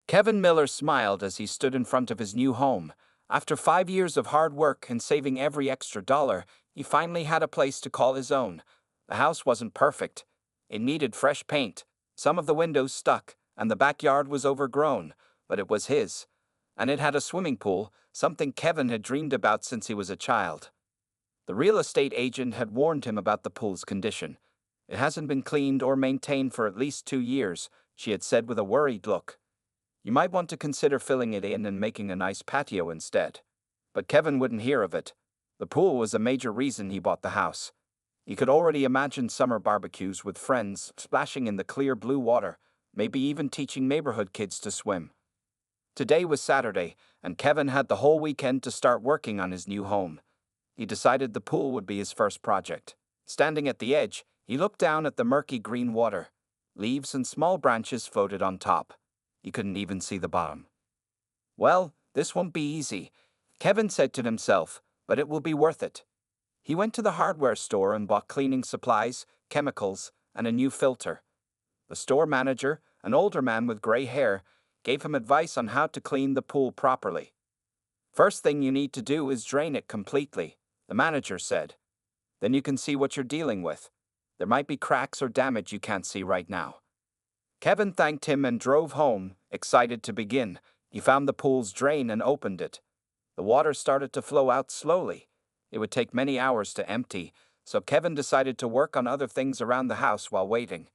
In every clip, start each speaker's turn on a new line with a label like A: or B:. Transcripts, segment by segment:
A: Kevin Miller smiled as he stood in front of his new home. After 5 years of hard work and saving every extra dollar, he finally had a place to call his own. The house wasn't perfect. It needed fresh paint, some of the windows stuck, and the backyard was overgrown, but it was his. And it had a swimming pool, something Kevin had dreamed about since he was a child. The real estate agent had warned him about the pool's condition. It hasn't been cleaned or maintained for at least 2 years, she had said with a worried look. You might want to consider filling it in and making a nice patio instead. But Kevin wouldn't hear of it. The pool was a major reason he bought the house. He could already imagine summer barbecues with friends, splashing in the clear blue water, maybe even teaching neighborhood kids to swim. Today was Saturday, and Kevin had the whole weekend to start working on his new home. He decided the pool would be his first project. Standing at the edge, he looked down at the murky green water. Leaves and small branches floated on top. He couldn't even see the bottom. Well, this won't be easy, Kevin said to himself, but it will be worth it. He went to the hardware store and bought cleaning supplies, chemicals, and a new filter. The store manager, an older man with gray hair, gave him advice on how to clean the pool properly. First thing you need to do is drain it completely, the manager said. Then you can see what you're dealing with. There might be cracks or damage you can't see right now. Kevin thanked him and drove home, excited to begin. He found the pool's drain and opened it. The water started to flow out slowly. It would take many hours to empty, so Kevin decided to work on other things around the house while waiting.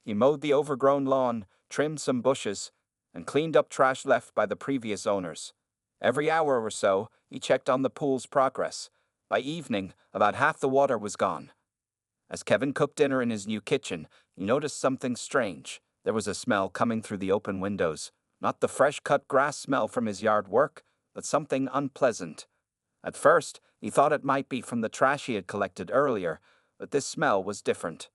A: He mowed the overgrown lawn, trimmed some bushes, and cleaned up trash left by the previous owners. Every hour or so, he checked on the pool's progress. By evening, about half the water was gone. As Kevin cooked dinner in his new kitchen, he noticed something strange. There was a smell coming through the open windows. Not the fresh-cut grass smell from his yard work, but something unpleasant. At first, he thought it might be from the trash he had collected earlier, but this smell was different.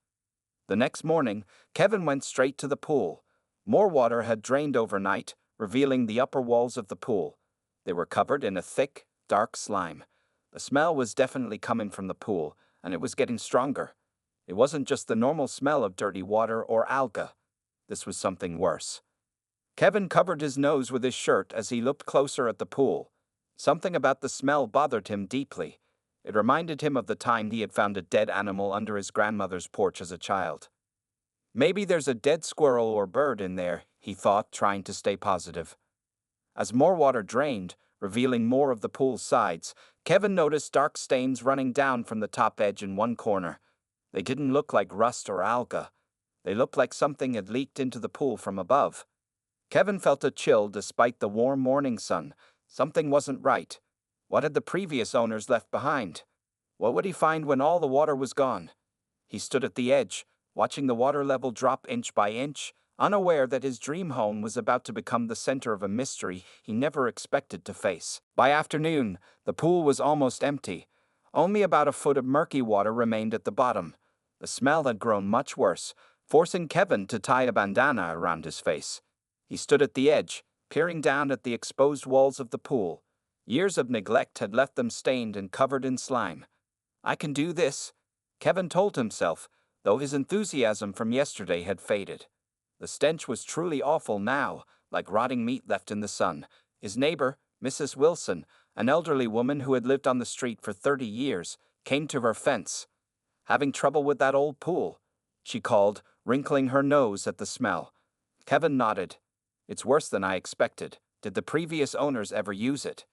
A: The next morning, Kevin went straight to the pool. More water had drained overnight, revealing the upper walls of the pool. They were covered in a thick, dark slime. The smell was definitely coming from the pool, and it was getting stronger. It wasn't just the normal smell of dirty water or algae. This was something worse. Kevin covered his nose with his shirt as he looked closer at the pool. Something about the smell bothered him deeply. It reminded him of the time he had found a dead animal under his grandmother's porch as a child. Maybe there's a dead squirrel or bird in there, he thought, trying to stay positive. As more water drained, revealing more of the pool's sides, Kevin noticed dark stains running down from the top edge in one corner. They didn't look like rust or algae. They looked like something had leaked into the pool from above. Kevin felt a chill despite the warm morning sun. Something wasn't right. What had the previous owners left behind? What would he find when all the water was gone? He stood at the edge, watching the water level drop inch by inch, unaware that his dream home was about to become the center of a mystery he never expected to face. By afternoon, the pool was almost empty. Only about a foot of murky water remained at the bottom. The smell had grown much worse, forcing Kevin to tie a bandana around his face. He stood at the edge, peering down at the exposed walls of the pool. Years of neglect had left them stained and covered in slime. I can do this, Kevin told himself, though his enthusiasm from yesterday had faded. The stench was truly awful now, like rotting meat left in the sun. His neighbor, Mrs. Wilson, an elderly woman who had lived on the street for 30 years, came to her fence. Having trouble with that old pool? She called, wrinkling her nose at the smell. Kevin nodded. It's worse than I expected. Did the previous owners ever use it?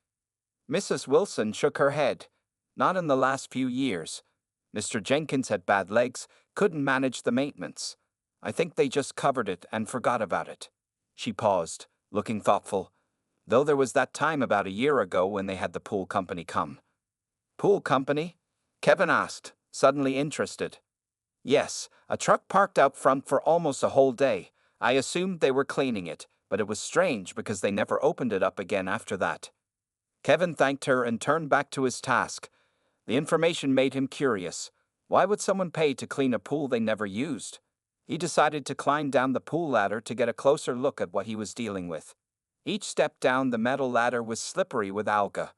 A: Mrs. Wilson shook her head. Not in the last few years. Mr. Jenkins had bad legs, couldn't manage the maintenance. I think they just covered it and forgot about it. She paused, looking thoughtful. Though there was that time about a year ago when they had the pool company come. Pool company? Kevin asked, suddenly interested. Yes, a truck parked out front for almost a whole day. I assumed they were cleaning it, but it was strange because they never opened it up again after that. Kevin thanked her and turned back to his task. The information made him curious. Why would someone pay to clean a pool they never used? He decided to climb down the pool ladder to get a closer look at what he was dealing with. Each step down the metal ladder was slippery with algae.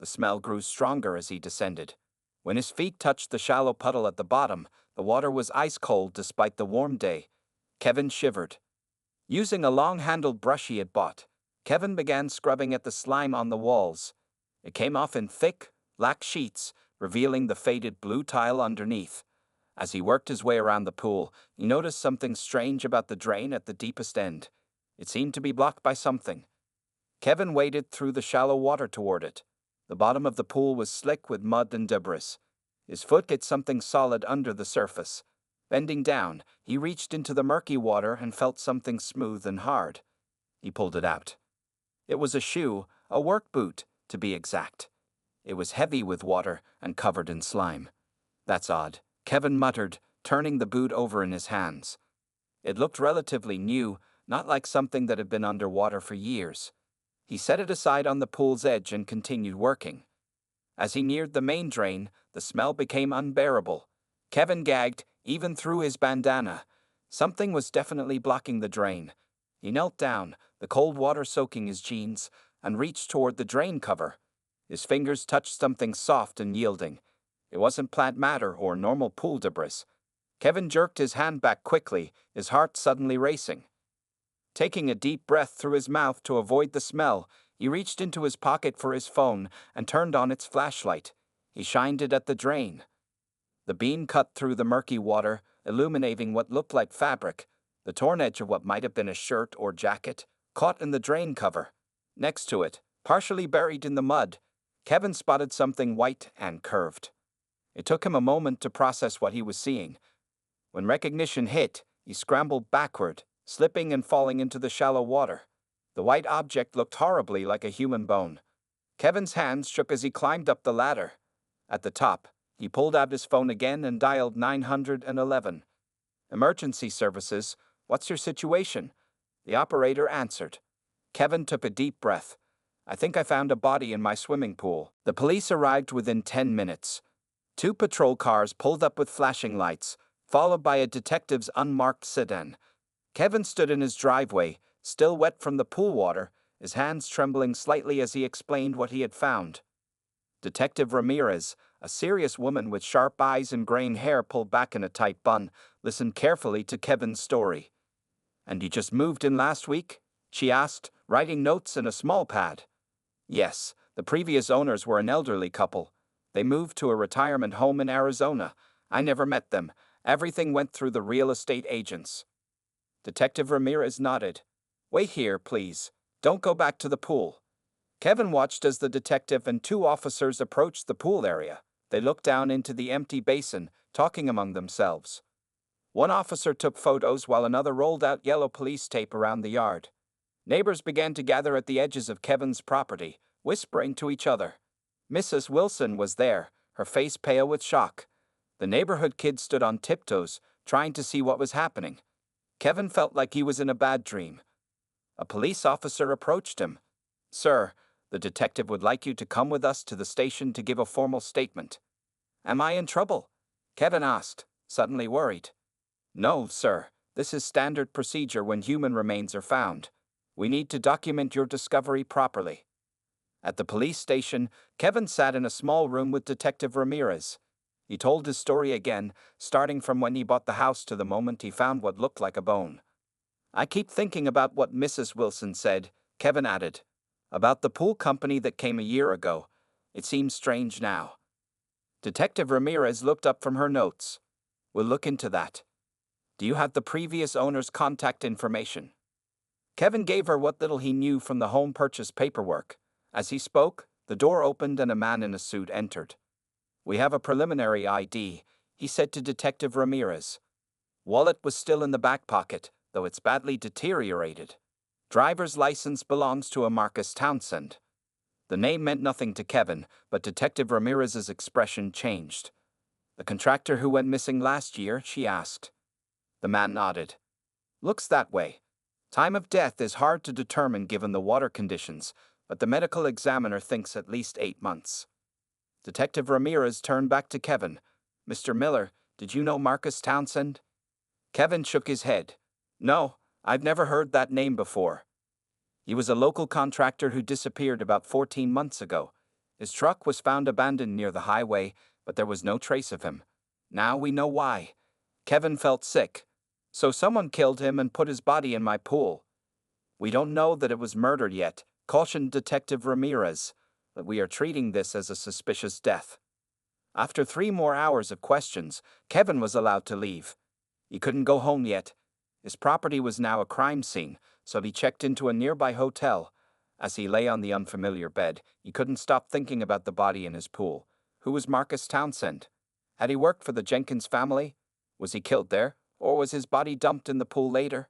A: The smell grew stronger as he descended. When his feet touched the shallow puddle at the bottom, the water was ice cold despite the warm day. Kevin shivered. Using a long-handled brush he had bought, Kevin began scrubbing at the slime on the walls. It came off in thick, black sheets, revealing the faded blue tile underneath. As he worked his way around the pool, he noticed something strange about the drain at the deepest end. It seemed to be blocked by something. Kevin waded through the shallow water toward it. The bottom of the pool was slick with mud and debris. His foot hit something solid under the surface. Bending down, he reached into the murky water and felt something smooth and hard. He pulled it out. It was a shoe, a work boot, to be exact. It was heavy with water and covered in slime. That's odd, Kevin muttered, turning the boot over in his hands. It looked relatively new, not like something that had been underwater for years. He set it aside on the pool's edge and continued working. As he neared the main drain, the smell became unbearable. Kevin gagged, even through his bandana. Something was definitely blocking the drain. He knelt down, the cold water soaking his jeans, and reached toward the drain cover. His fingers touched something soft and yielding. It wasn't plant matter or normal pool debris. Kevin jerked his hand back quickly, his heart suddenly racing. Taking a deep breath through his mouth to avoid the smell, he reached into his pocket for his phone and turned on its flashlight. He shined it at the drain. The beam cut through the murky water, illuminating what looked like fabric. The torn edge of what might have been a shirt or jacket, caught in the drain cover. Next to it, partially buried in the mud, Kevin spotted something white and curved. It took him a moment to process what he was seeing. When recognition hit, he scrambled backward, slipping and falling into the shallow water. The white object looked horribly like a human bone. Kevin's hands shook as he climbed up the ladder. At the top, he pulled out his phone again and dialed 911. "Emergency services, what's your situation?" The operator answered. Kevin took a deep breath. "I think I found a body in my swimming pool." The police arrived within 10 minutes. 2 patrol cars pulled up with flashing lights, followed by a detective's unmarked sedan. Kevin stood in his driveway, still wet from the pool water, his hands trembling slightly as he explained what he had found. Detective Ramirez, a serious woman with sharp eyes and graying hair pulled back in a tight bun, listened carefully to Kevin's story. "And you just moved in last week?" she asked, writing notes in a small pad. "Yes, the previous owners were an elderly couple. They moved to a retirement home in Arizona. I never met them. Everything went through the real estate agents." Detective Ramirez nodded. "Wait here, please. Don't go back to the pool." Kevin watched as the detective and 2 officers approached the pool area. They looked down into the empty basin, talking among themselves. One officer took photos while another rolled out yellow police tape around the yard. Neighbors began to gather at the edges of Kevin's property, whispering to each other. Mrs. Wilson was there, her face pale with shock. The neighborhood kids stood on tiptoes, trying to see what was happening. Kevin felt like he was in a bad dream. A police officer approached him. "Sir, the detective would like you to come with us to the station to give a formal statement." "Am I in trouble?" Kevin asked, suddenly worried. "No, sir. This is standard procedure when human remains are found. We need to document your discovery properly." At the police station, Kevin sat in a small room with Detective Ramirez. He told his story again, starting from when he bought the house to the moment he found what looked like a bone. "I keep thinking about what Mrs. Wilson said," Kevin added. "About the pool company that came a year ago. It seems strange now." Detective Ramirez looked up from her notes. "We'll look into that. Do you have the previous owner's contact information?" Kevin gave her what little he knew from the home purchase paperwork. As he spoke, the door opened and a man in a suit entered. "We have a preliminary ID," he said to Detective Ramirez. Wallet was still in the back pocket, though it's badly deteriorated. Driver's license belongs to a Marcus Townsend. The name meant nothing to Kevin, but Detective Ramirez's expression changed. "The contractor who went missing last year?" she asked. The man nodded. "Looks that way. Time of death is hard to determine given the water conditions, but the medical examiner thinks at least 8 months." Detective Ramirez turned back to Kevin. "Mr. Miller, did you know Marcus Townsend?" Kevin shook his head. "No, I've never heard that name before. He was a local contractor who disappeared about 14 months ago. His truck was found abandoned near the highway, but there was no trace of him. Now we know why." Kevin felt sick. So someone killed him and put his body in my pool. We don't know that it was murder yet, cautioned Detective Ramirez, but we are treating this as a suspicious death. After 3 more hours of questions, Kevin was allowed to leave. He couldn't go home yet. His property was now a crime scene, so he checked into a nearby hotel. As he lay on the unfamiliar bed, he couldn't stop thinking about the body in his pool. Who was Marcus Townsend? Had he worked for the Jenkins family? Was he killed there, or was his body dumped in the pool later?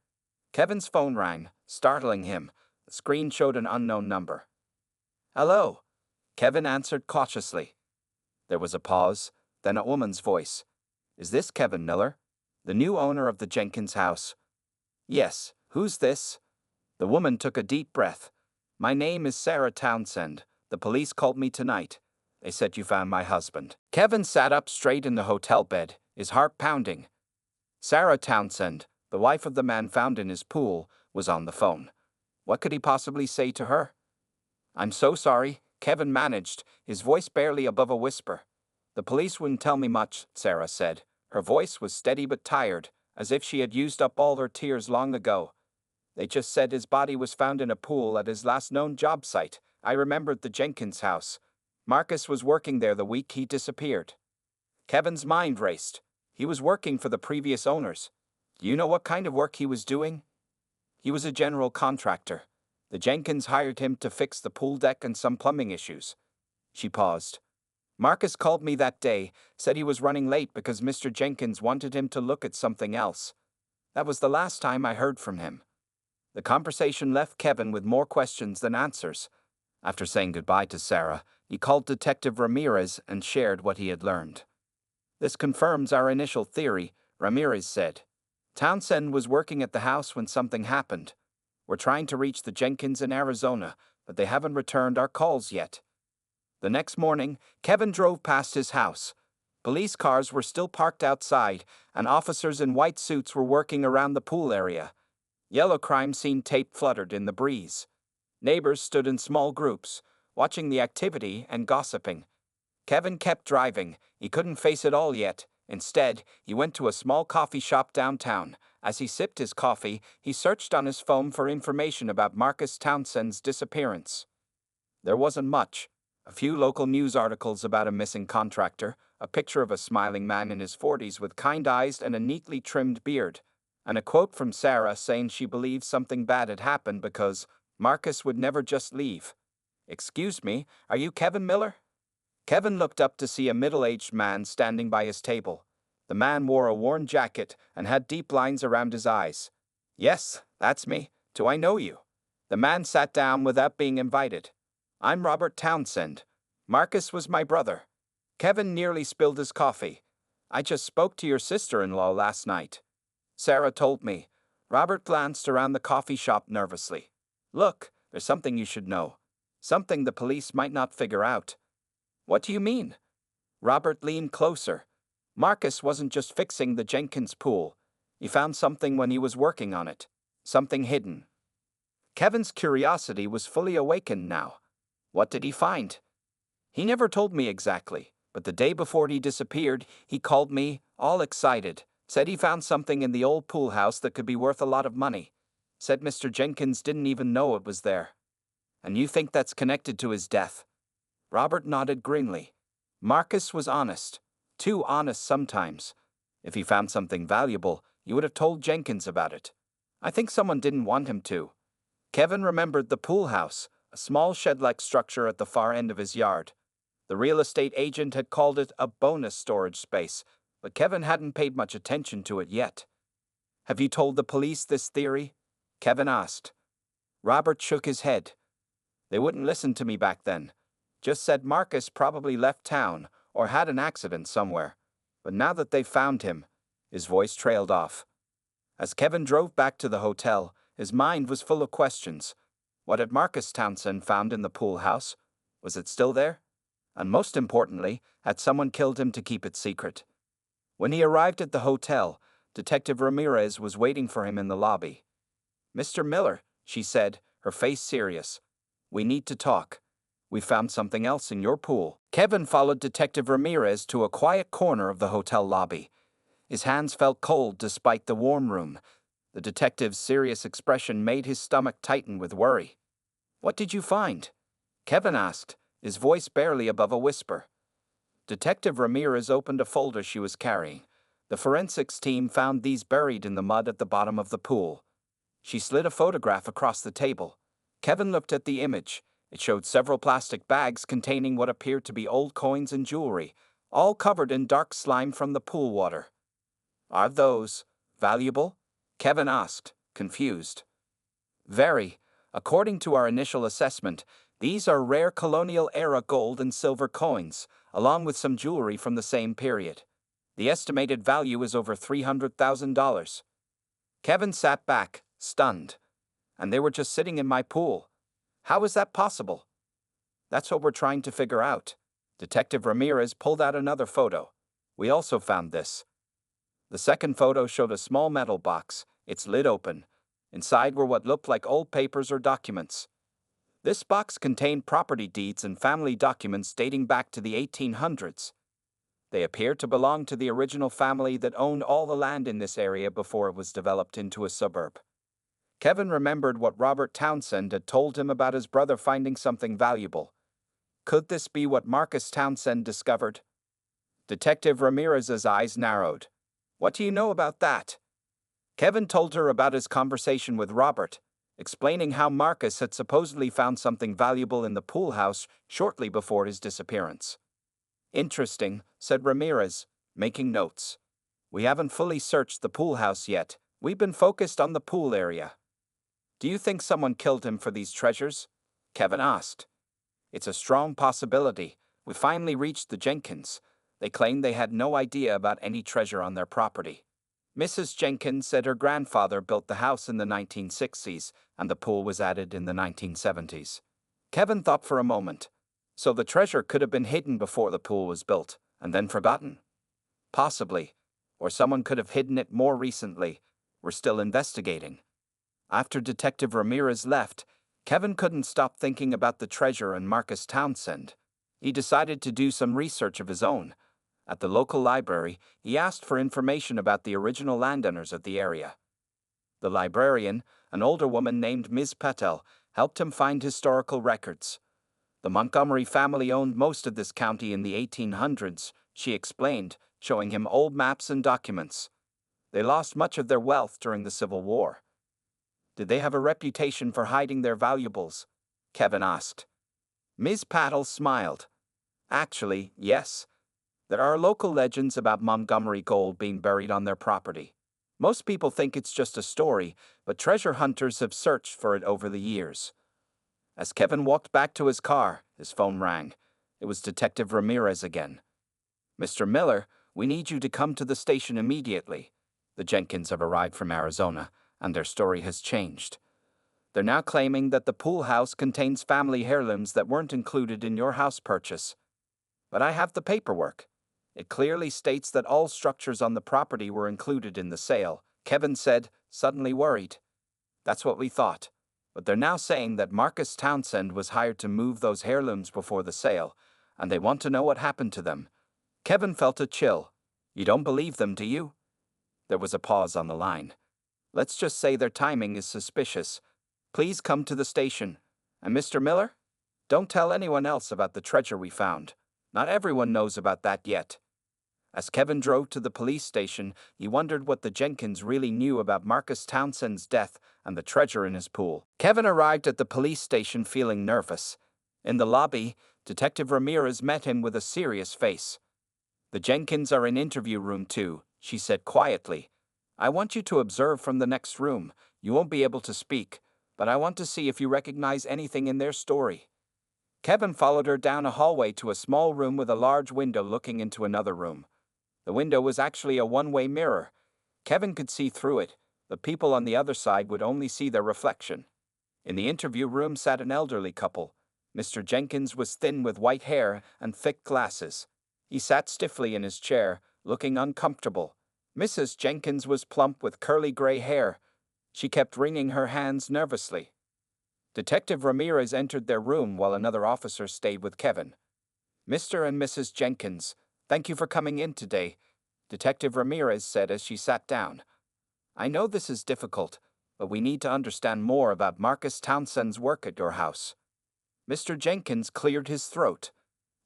A: Kevin's phone rang, startling him. The screen showed an unknown number. Hello, Kevin answered cautiously. There was a pause, then a woman's voice. Is this Kevin Miller, the new owner of the Jenkins house? Yes, who's this? The woman took a deep breath. My name is Sarah Townsend. The police called me tonight. They said you found my husband. Kevin sat up straight in the hotel bed, his heart pounding. Sarah Townsend, the wife of the man found in his pool, was on the phone. What could he possibly say to her? I'm so sorry, Kevin managed, his voice barely above a whisper. The police wouldn't tell me much, Sarah said. Her voice was steady but tired, as if she had used up all her tears long ago. They just said his body was found in a pool at his last known job site. I remembered the Jenkins house. Marcus was working there the week he disappeared. Kevin's mind raced. He was working for the previous owners. Do you know what kind of work he was doing? He was a general contractor. The Jenkins hired him to fix the pool deck and some plumbing issues. She paused. Marcus called me that day, said he was running late because Mr. Jenkins wanted him to look at something else. That was the last time I heard from him. The conversation left Kevin with more questions than answers. After saying goodbye to Sarah, he called Detective Ramirez and shared what he had learned. This confirms our initial theory, Ramirez said. Townsend was working at the house when something happened. We're trying to reach the Jenkins in Arizona, but they haven't returned our calls yet. The next morning, Kevin drove past his house. Police cars were still parked outside, and officers in white suits were working around the pool area. Yellow crime scene tape fluttered in the breeze. Neighbors stood in small groups, watching the activity and gossiping. Kevin kept driving. He couldn't face it all yet. Instead, he went to a small coffee shop downtown. As he sipped his coffee, he searched on his phone for information about Marcus Townsend's disappearance. There wasn't much. A few local news articles about a missing contractor, a picture of a smiling man in his 40s with kind eyes and a neatly trimmed beard, and a quote from Sarah saying she believed something bad had happened because Marcus would never just leave. Excuse me, are you Kevin Miller? Kevin looked up to see a middle-aged man standing by his table. The man wore a worn jacket and had deep lines around his eyes. Yes, that's me. Do I know you? The man sat down without being invited. I'm Robert Townsend. Marcus was my brother. Kevin nearly spilled his coffee. I just spoke to your sister-in-law last night. Sarah told me. Robert glanced around the coffee shop nervously. Look, there's something you should know. Something the police might not figure out. What do you mean? Robert leaned closer. Marcus wasn't just fixing the Jenkins pool. He found something when he was working on it. Something hidden. Kevin's curiosity was fully awakened now. What did he find? He never told me exactly, but the day before he disappeared, he called me, all excited, said he found something in the old pool house that could be worth a lot of money. Said Mr. Jenkins didn't even know it was there. And you think that's connected to his death? Robert nodded grimly. Marcus was honest. Too honest sometimes. If he found something valuable, he would have told Jenkins about it. I think someone didn't want him to. Kevin remembered the pool house, a small shed-like structure at the far end of his yard. The real estate agent had called it a bonus storage space, but Kevin hadn't paid much attention to it yet. Have you told the police this theory? Kevin asked. Robert shook his head. They wouldn't listen to me back then. Just said Marcus probably left town or had an accident somewhere. But now that they've found him, his voice trailed off. As Kevin drove back to the hotel, his mind was full of questions. What had Marcus Townsend found in the pool house? Was it still there? And most importantly, had someone killed him to keep it secret? When he arrived at the hotel, Detective Ramirez was waiting for him in the lobby. Mr. Miller, she said, her face serious. We need to talk. We found something else in your pool. Kevin followed Detective Ramirez to a quiet corner of the hotel lobby. His hands felt cold despite the warm room. The detective's serious expression made his stomach tighten with worry. "What did you find?" Kevin asked, his voice barely above a whisper. Detective Ramirez opened a folder she was carrying. The forensics team found these buried in the mud at the bottom of the pool. She slid a photograph across the table. Kevin looked at the image. It showed several plastic bags containing what appeared to be old coins and jewelry, all covered in dark slime from the pool water. "Are those valuable?" Kevin asked, confused. "Very. According to our initial assessment, these are rare colonial-era gold and silver coins, along with some jewelry from the same period. The estimated value is over $300,000. Kevin sat back, stunned. "And they were just sitting in my pool. How is that possible?" "That's what we're trying to figure out." Detective Ramirez pulled out another photo. "We also found this." The second photo showed a small metal box, its lid open. Inside were what looked like old papers or documents. This box contained property deeds and family documents dating back to the 1800s. They appear to belong to the original family that owned all the land in this area before it was developed into a suburb. Kevin remembered what Robert Townsend had told him about his brother finding something valuable. Could this be what Marcus Townsend discovered? Detective Ramirez's eyes narrowed. "What do you know about that?" Kevin told her about his conversation with Robert, explaining how Marcus had supposedly found something valuable in the pool house shortly before his disappearance. "Interesting," said Ramirez, making notes. "We haven't fully searched the pool house yet. We've been focused on the pool area." "Do you think someone killed him for these treasures?" Kevin asked. "It's a strong possibility. We finally reached the Jenkins. They claimed they had no idea about any treasure on their property. Mrs. Jenkins said her grandfather built the house in the 1960s, and the pool was added in the 1970s. Kevin thought for a moment. So the treasure could have been hidden before the pool was built, and then forgotten? Possibly. Or someone could have hidden it more recently. We're still investigating. After Detective Ramirez left, Kevin couldn't stop thinking about the treasure and Marcus Townsend. He decided to do some research of his own. At the local library, he asked for information about the original landowners of the area. The librarian, an older woman named Ms. Patel, helped him find historical records. The Montgomery family owned most of this county in the 1800s, she explained, showing him old maps and documents. They lost much of their wealth during the Civil War. "Did they have a reputation for hiding their valuables?" Kevin asked. Ms. Patel smiled. "Actually, yes. There are local legends about Montgomery gold being buried on their property. Most people think it's just a story, but treasure hunters have searched for it over the years." As Kevin walked back to his car, his phone rang. It was Detective Ramirez again. "Mr. Miller, we need you to come to the station immediately. The Jenkins have arrived from Arizona, and their story has changed. They're now claiming that the pool house contains family heirlooms that weren't included in your house purchase. But I have the paperwork. It clearly states that all structures on the property were included in the sale," Kevin said, suddenly worried. "That's what we thought. But they're now saying that Marcus Townsend was hired to move those heirlooms before the sale, and they want to know what happened to them." Kevin felt a chill. "You don't believe them, do you?" There was a pause on the line. "Let's just say their timing is suspicious. Please come to the station. And Mr. Miller? Don't tell anyone else about the treasure we found. Not everyone knows about that yet." As Kevin drove to the police station, he wondered what the Jenkins really knew about Marcus Townsend's death and the treasure in his pool. Kevin arrived at the police station feeling nervous. In the lobby, Detective Ramirez met him with a serious face. "The Jenkins are in interview room 2, she said quietly. "I want you to observe from the next room. You won't be able to speak, but I want to see if you recognize anything in their story." Kevin followed her down a hallway to a small room with a large window looking into another room. The window was actually a one-way mirror. Kevin could see through it, but people on the other side would only see their reflection. In the interview room sat an elderly couple. Mr. Jenkins was thin with white hair and thick glasses. He sat stiffly in his chair, looking uncomfortable. Mrs. Jenkins was plump with curly gray hair. She kept wringing her hands nervously. Detective Ramirez entered their room while another officer stayed with Kevin. "Mr. and Mrs. Jenkins, thank you for coming in today. Detective Ramirez said as she sat down. I know this is difficult, but we need to understand more about Marcus Townsend's work at your house. Mr. Jenkins cleared his throat.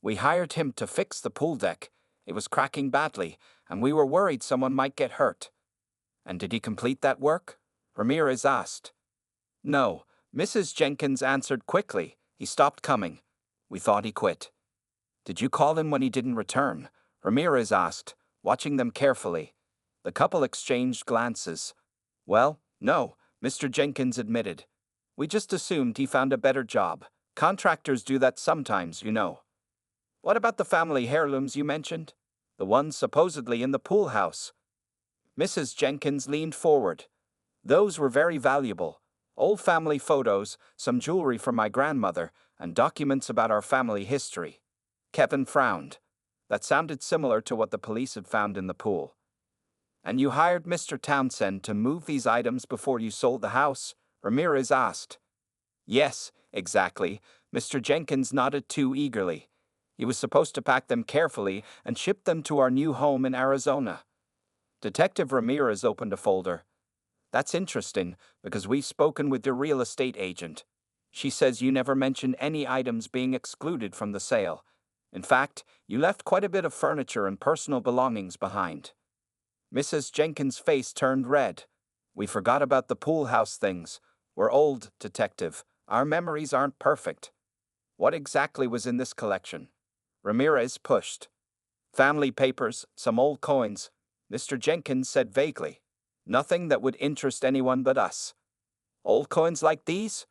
A: We hired him to fix the pool deck. It was cracking badly, and we were worried someone might get hurt. And did he complete that work? Ramirez asked. No, Mrs. Jenkins answered quickly. He stopped coming. We thought he quit. Did you call him when he didn't return? Ramirez asked, watching them carefully. The couple exchanged glances. Well, no, Mr. Jenkins admitted. We just assumed he found a better job. Contractors do that sometimes, you know. What about the family heirlooms you mentioned? The ones supposedly in the pool house. Mrs. Jenkins leaned forward. Those were very valuable. Old family photos, some jewelry from my grandmother, and documents about our family history. Kevin frowned. That sounded similar to what the police had found in the pool. And you hired Mr. Townsend to move these items before you sold the house? Ramirez asked. Yes, exactly. Mr. Jenkins nodded too eagerly. He was supposed to pack them carefully and ship them to our new home in Arizona. Detective Ramirez opened a folder. That's interesting, because we've spoken with your real estate agent. She says you never mentioned any items being excluded from the sale. In fact, you left quite a bit of furniture and personal belongings behind. Mrs. Jenkins' face turned red. We forgot about the pool house things. We're old, Detective. Our memories aren't perfect. What exactly was in this collection? Ramirez pushed. Family papers, some old coins. Mr. Jenkins said vaguely. Nothing that would interest anyone but us. Old coins like these?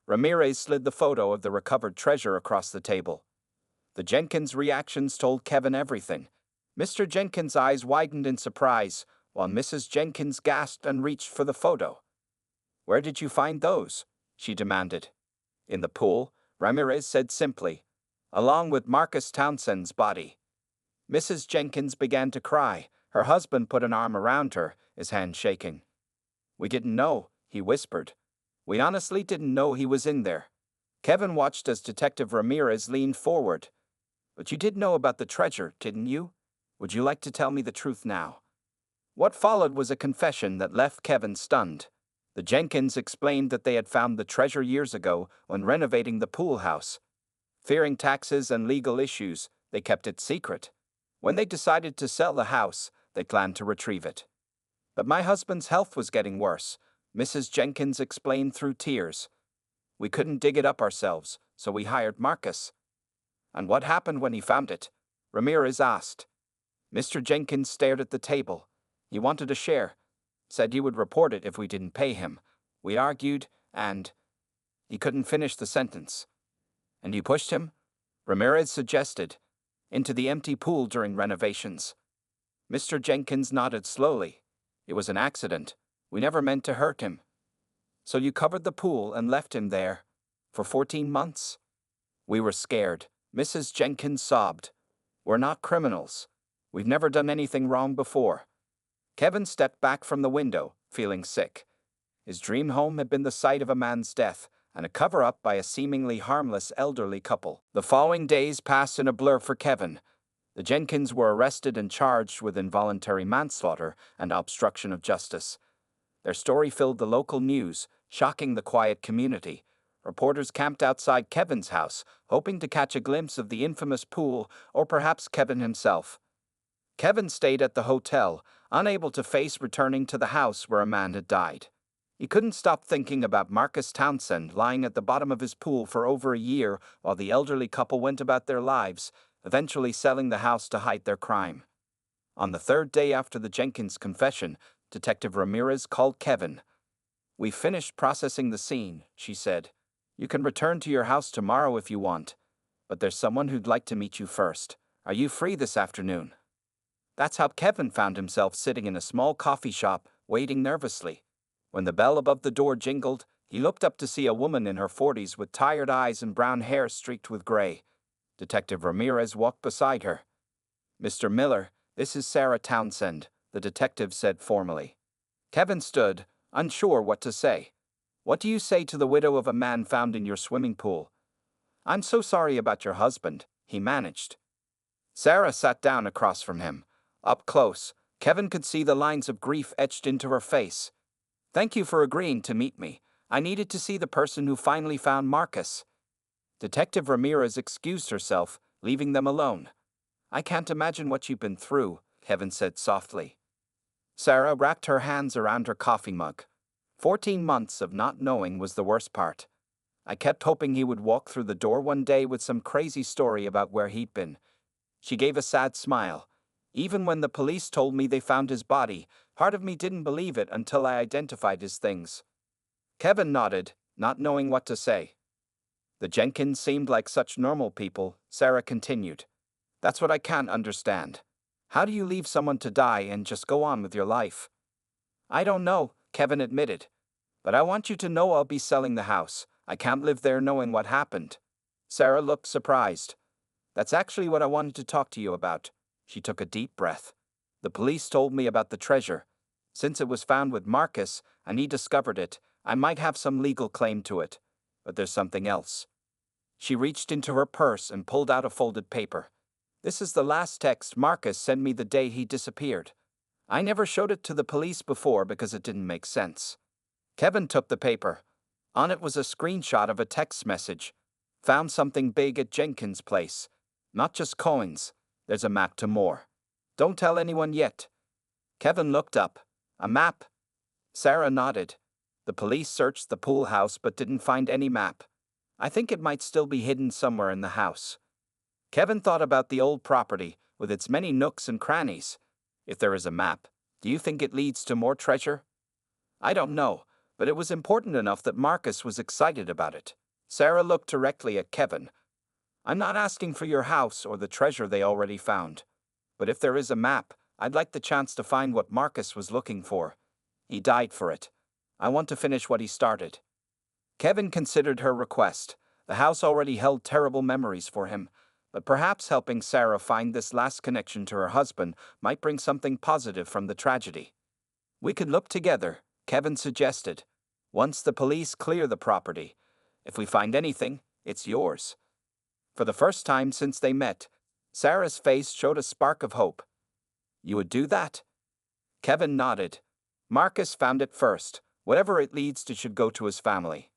A: Ramirez slid the photo of the recovered treasure across the table. The Jenkins reactions told Kevin everything. Mr. Jenkins' eyes widened in surprise, while Mrs. Jenkins gasped and reached for the photo. Where did you find those? She demanded. In the pool, Ramirez said simply, along with Marcus Townsend's body. Mrs. Jenkins began to cry. Her husband put an arm around her, his hand shaking. We didn't know, he whispered. We honestly didn't know he was in there. Kevin watched as Detective Ramirez leaned forward. But you did know about the treasure, didn't you? Would you like to tell me the truth now? What followed was a confession that left Kevin stunned. The Jenkins explained that they had found the treasure years ago when renovating the pool house. Fearing taxes and legal issues, they kept it secret. When they decided to sell the house, they planned to retrieve it. But my husband's health was getting worse, Mrs. Jenkins explained through tears. We couldn't dig it up ourselves, so we hired Marcus. And what happened when he found it? Ramirez asked. Mr. Jenkins stared at the table. He wanted a share. Said he would report it if we didn't pay him. We argued, and... He couldn't finish the sentence. And you pushed him? Ramirez suggested. Into the empty pool during renovations. Mr. Jenkins nodded slowly. It was an accident. We never meant to hurt him. So you covered the pool and left him there? For 14 months? We were scared. Mrs. Jenkins sobbed. We're not criminals. We've never done anything wrong before. Kevin stepped back from the window, feeling sick. His dream home had been the site of a man's death, and a cover-up by a seemingly harmless elderly couple. The following days passed in a blur for Kevin. The Jenkins were arrested and charged with involuntary manslaughter and obstruction of justice. Their story filled the local news, shocking the quiet community. Reporters camped outside Kevin's house, hoping to catch a glimpse of the infamous pool or perhaps Kevin himself. Kevin stayed at the hotel, unable to face returning to the house where a man had died. He couldn't stop thinking about Marcus Townsend lying at the bottom of his pool for over a year while the elderly couple went about their lives, eventually selling the house to hide their crime. On the third day after the Jenkins confession, Detective Ramirez called Kevin. We finished processing the scene, she said. You can return to your house tomorrow if you want, but there's someone who'd like to meet you first. Are you free this afternoon? That's how Kevin found himself sitting in a small coffee shop, waiting nervously. When the bell above the door jingled, he looked up to see a woman in her 40s with tired eyes and brown hair streaked with gray. Detective Ramirez walked beside her. Mr. Miller, this is Sarah Townsend, the detective said formally. Kevin stood, unsure what to say. What do you say to the widow of a man found in your swimming pool? I'm so sorry about your husband, he managed. Sarah sat down across from him. Up close, Kevin could see the lines of grief etched into her face. "Thank you for agreeing to meet me. I needed to see the person who finally found Marcus." Detective Ramirez excused herself, leaving them alone. "I can't imagine what you've been through," Kevin said softly. Sarah wrapped her hands around her coffee mug. 14 months of not knowing was the worst part. I kept hoping he would walk through the door one day with some crazy story about where he'd been. She gave a sad smile. "Even when the police told me they found his body, part of me didn't believe it until I identified his things." Kevin nodded, not knowing what to say. "The Jenkins seemed like such normal people," Sarah continued. "That's what I can't understand. How do you leave someone to die and just go on with your life?" "I don't know," Kevin admitted. "But I want you to know I'll be selling the house. I can't live there knowing what happened." Sarah looked surprised. "That's actually what I wanted to talk to you about." She took a deep breath. "The police told me about the treasure. Since it was found with Marcus, and he discovered it, I might have some legal claim to it. But there's something else." She reached into her purse and pulled out a folded paper. "This is the last text Marcus sent me the day he disappeared. I never showed it to the police before because it didn't make sense." Kevin took the paper. On it was a screenshot of a text message. "Found something big at Jenkins' place. Not just coins. There's a map to more. Don't tell anyone yet." Kevin looked up. "A map?" Sarah nodded. "The police searched the pool house but didn't find any map. I think it might still be hidden somewhere in the house." Kevin thought about the old property, with its many nooks and crannies. "If there is a map, do you think it leads to more treasure?" "I don't know, but it was important enough that Marcus was excited about it." Sarah looked directly at Kevin. "I'm not asking for your house or the treasure they already found. But if there is a map, I'd like the chance to find what Marcus was looking for. He died for it. I want to finish what he started." Kevin considered her request. The house already held terrible memories for him, but perhaps helping Sarah find this last connection to her husband might bring something positive from the tragedy. "We could look together," Kevin suggested. "Once the police clear the property. If we find anything, it's yours." For the first time since they met, Sarah's face showed a spark of hope. "You would do that?" Kevin nodded. "Marcus found it first. Whatever it leads to should go to his family."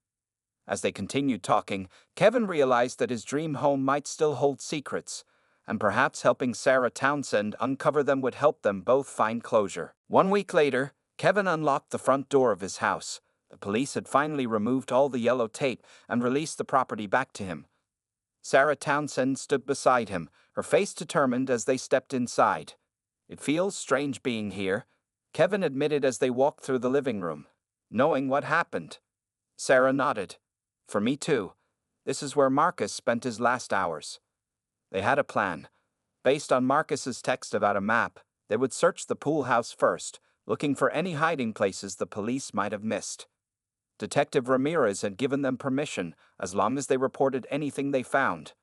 A: As they continued talking, Kevin realized that his dream home might still hold secrets, and perhaps helping Sarah Townsend uncover them would help them both find closure. 1 week later, Kevin unlocked the front door of his house. The police had finally removed all the yellow tape and released the property back to him. Sarah Townsend stood beside him, her face determined as they stepped inside. "It feels strange being here," Kevin admitted as they walked through the living room. "Knowing what happened." Sarah nodded. "For me too. This is where Marcus spent his last hours." They had a plan. Based on Marcus's text about a map, they would search the pool house first, looking for any hiding places the police might have missed. Detective Ramirez had given them permission as long as they reported anything they found.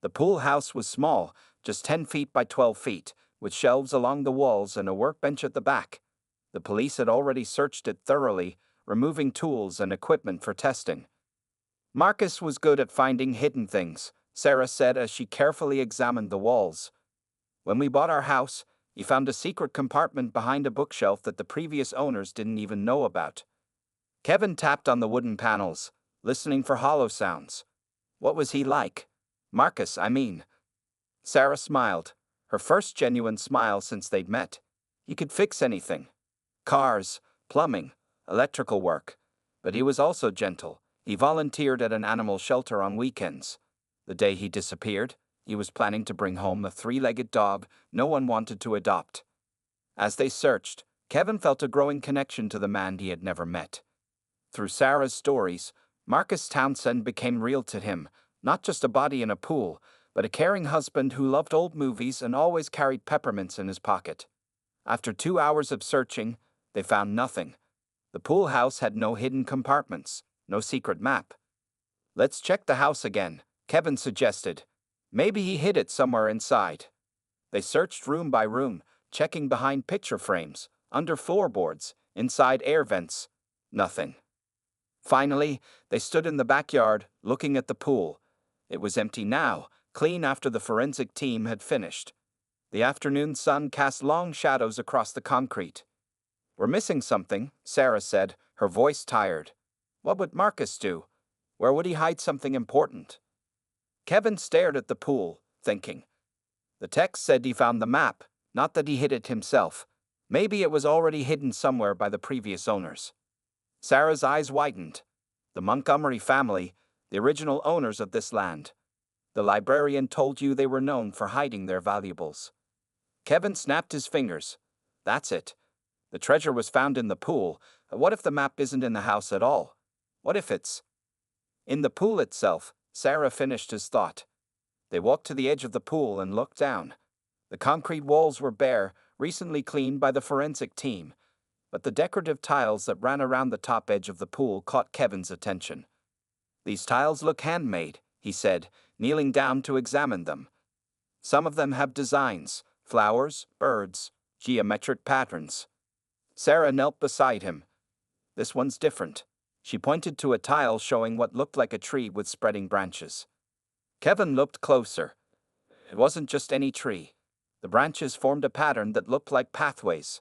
A: The pool house was small, just 10 feet by 12 feet, with shelves along the walls and a workbench at the back. The police had already searched it thoroughly, removing tools and equipment for testing. "Marcus was good at finding hidden things," Sarah said as she carefully examined the walls. "When we bought our house, he found a secret compartment behind a bookshelf that the previous owners didn't even know about." Kevin tapped on the wooden panels, listening for hollow sounds. "What was he like? Marcus, I mean." Sarah smiled, her first genuine smile since they'd met. "He could fix anything. Cars, plumbing, electrical work. But he was also gentle. He volunteered at an animal shelter on weekends. The day he disappeared, he was planning to bring home a 3-legged dog no one wanted to adopt." As they searched, Kevin felt a growing connection to the man he had never met. Through Sarah's stories, Marcus Townsend became real to him, not just a body in a pool, but a caring husband who loved old movies and always carried peppermints in his pocket. After 2 hours of searching, they found nothing. The pool house had no hidden compartments, no secret map. "Let's check the house again," Kevin suggested. "Maybe he hid it somewhere inside." They searched room by room, checking behind picture frames, under floorboards, inside air vents. Nothing. Finally, they stood in the backyard, looking at the pool. It was empty now, clean after the forensic team had finished. The afternoon sun cast long shadows across the concrete. "We're missing something," Sarah said, her voice tired. "What would Marcus do? Where would he hide something important?" Kevin stared at the pool, thinking. The text said he found the map, not that he hid it himself. Maybe it was already hidden somewhere by the previous owners. Sarah's eyes widened. The Montgomery family, the original owners of this land. The librarian told you they were known for hiding their valuables. Kevin snapped his fingers. That's it. The treasure was found in the pool. What if the map isn't in the house at all? What if it's in the pool itself? Sarah finished his thought. They walked to the edge of the pool and looked down. The concrete walls were bare, recently cleaned by the forensic team, but the decorative tiles that ran around the top edge of the pool caught Kevin's attention. "These tiles look handmade," he said, kneeling down to examine them. "Some of them have designs, flowers, birds, geometric patterns." Sarah knelt beside him. "This one's different." She pointed to a tile showing what looked like a tree with spreading branches. Kevin looked closer. It wasn't just any tree. The branches formed a pattern that looked like pathways.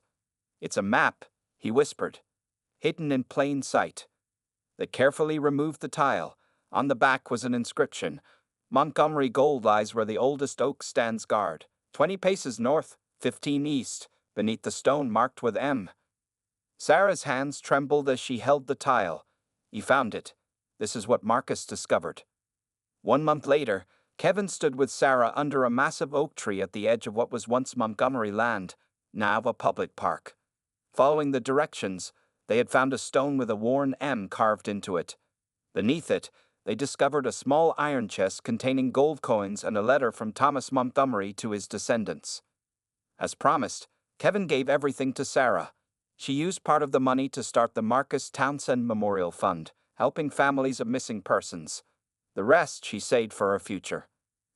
A: "It's a map," he whispered. "Hidden in plain sight." They carefully removed the tile. On the back was an inscription. "Montgomery Gold lies where the oldest oak stands guard. 20 paces north, 15 east, beneath the stone marked with M." Sarah's hands trembled as she held the tile. "He found it. This is what Marcus discovered." 1 month later, Kevin stood with Sarah under a massive oak tree at the edge of what was once Montgomery land, now a public park. Following the directions, they had found a stone with a worn M carved into it. Beneath it, they discovered a small iron chest containing gold coins and a letter from Thomas Montgomery to his descendants. As promised, Kevin gave everything to Sarah. She used part of the money to start the Marcus Townsend Memorial Fund, helping families of missing persons. The rest she saved for her future.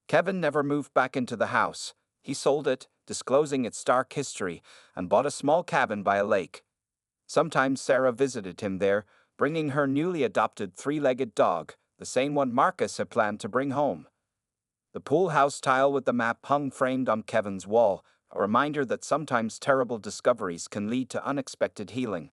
A: Kevin never moved back into the house. He sold it, disclosing its dark history, and bought a small cabin by a lake. Sometimes Sarah visited him there, bringing her newly adopted 3-legged dog, the same one Marcus had planned to bring home. The pool house tile with the map hung framed on Kevin's wall, a reminder that sometimes terrible discoveries can lead to unexpected healing.